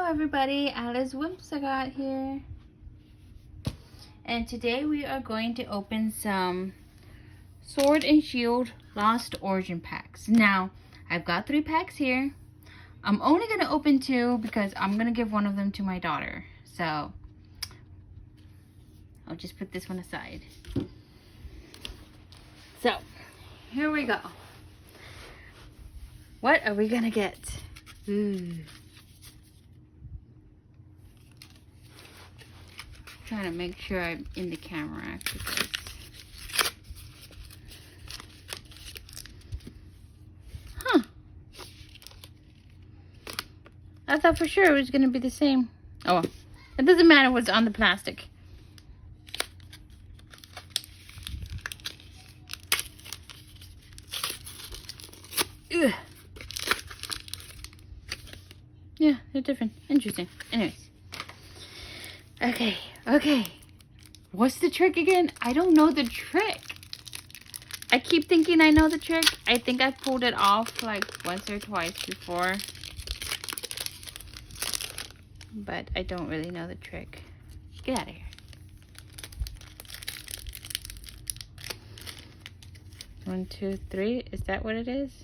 everybody, Alice Whimsigot here. And today we are going to open some Sword and Shield Lost Origin packs. Now, I've got 3 packs here. I'm only going to open 2 because I'm going to give one of them to my daughter. So, I'll just put this one aside. So, here we go. What are we going to get? Ooh. Trying to make sure I'm in the camera after this. Huh. I thought for sure it was going to be the same. Oh, well. It doesn't matter what's on the plastic. Ugh. Yeah, they're different. Interesting. Anyways. Okay. What's the trick again? I don't know the trick. I keep thinking I know the trick. I think I pulled it off like once or twice before. But I don't really know the trick. Get out of here. One, 2, 3. Is that what it is?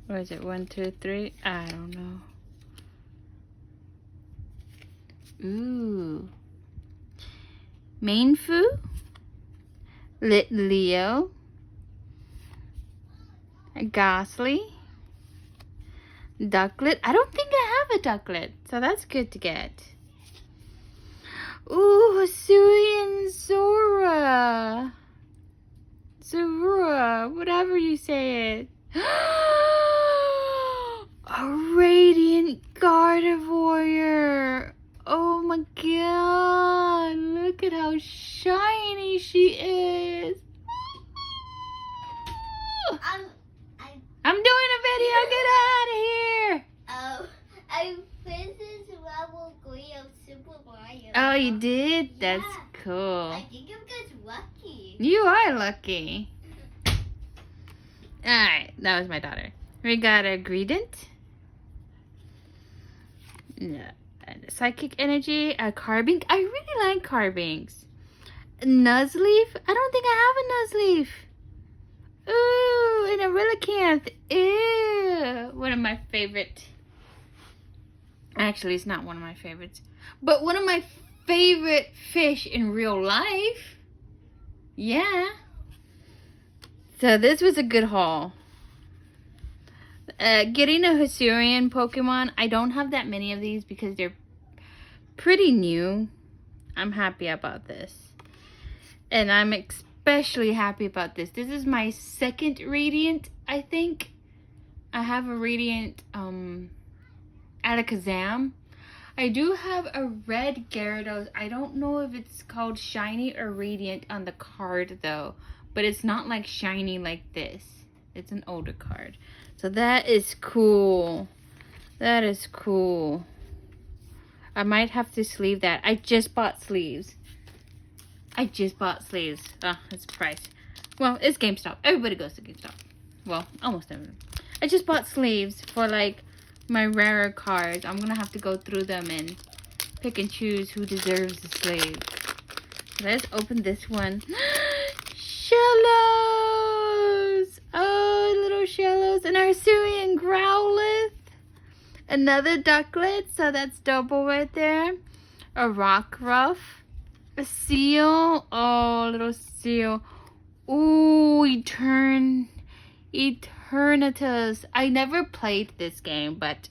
Or is it 1, 2, 3? I don't know. Ooh. Mainfu, Lit Leo, Ghastly, Ducklet. I don't think I have a Ducklet, so that's good to get. Ooh, Hisuian Zora. Zora, whatever you say it. A Radiant Guard Warrior. Oh my god, look at how shiny she is. I'm doing a video, get out of here. I finished level 3 of Super Mario. Oh, you did? That's cool. I think I'm just lucky. You are lucky. Alright, that was my daughter. We got a Greedent. Yeah. Psychic Energy, a Carbink. I really like Carbinks. Nuzleaf. I don't think I have a Nuzleaf. Ooh, and a Relicanth. Ew. One of my favorite. Actually, it's not one of my favorites. But one of my favorite fish in real life. Yeah. So this was a good haul. Getting a Hisuian Pokemon. I don't have that many of these because they're pretty new. I'm happy about this. And I'm especially happy about this. This is my second Radiant, I think. I have a Radiant Alakazam. I do have a red Gyarados. I don't know if it's called Shiny or Radiant on the card though. But it's not like shiny like this. It's an older card. So that is cool. That is cool. I might have to sleeve that. I just bought sleeves. Oh, it's a price. Well, it's GameStop. Everybody goes to GameStop. Well, almost everyone. I just bought sleeves for like my rarer cards. I'm gonna have to go through them and pick and choose who deserves the sleeve. Let's open this one. Shellos! Oh, little Shellos. And our Hisuian Growlithe. Another Ducklet, so that's double right there. A Rockruff. A Seal. Oh, little Seal. Ooh, Eternatus. I never played this game, but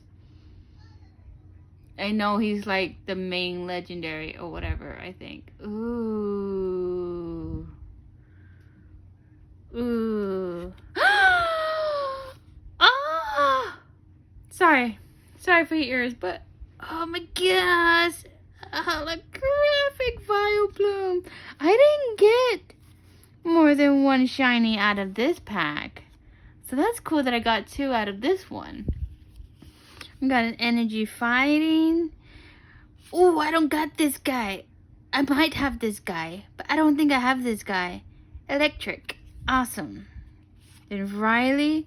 I know he's like the main legendary or whatever, I think. Ooh. Ooh. Ah! Sorry for your ears, but oh my gosh. Holographic Vileplume. I didn't get more than one shiny out of this pack. So that's cool that I got 2 out of this one. I got an Energy Fighting. Oh, I don't got this guy. I might have this guy, but I don't think I have this guy. Electric. Awesome. Then Riley.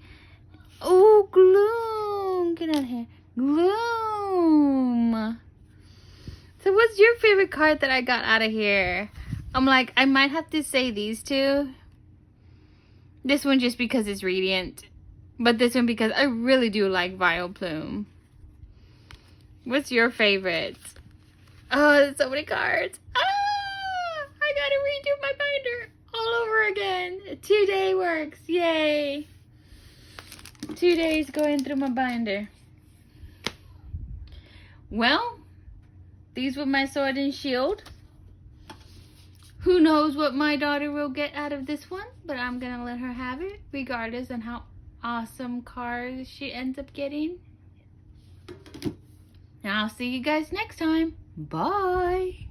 Oh, Gloom. Get out of here. Gloom. what's your favorite card that I got out of here? I'm like, I might have to say these two. This one just because it's Radiant. But this one because I really do like Vileplume. What's your favorite? Oh, there's so many cards. Ah! I gotta redo my binder all over again. 2-day works. Yay. 2 days going through my binder. Well, these were my Sword and Shield. Who knows what my daughter will get out of this one, but I'm gonna let her have it regardless on how awesome cards she ends up getting. And I'll see you guys next time. Bye.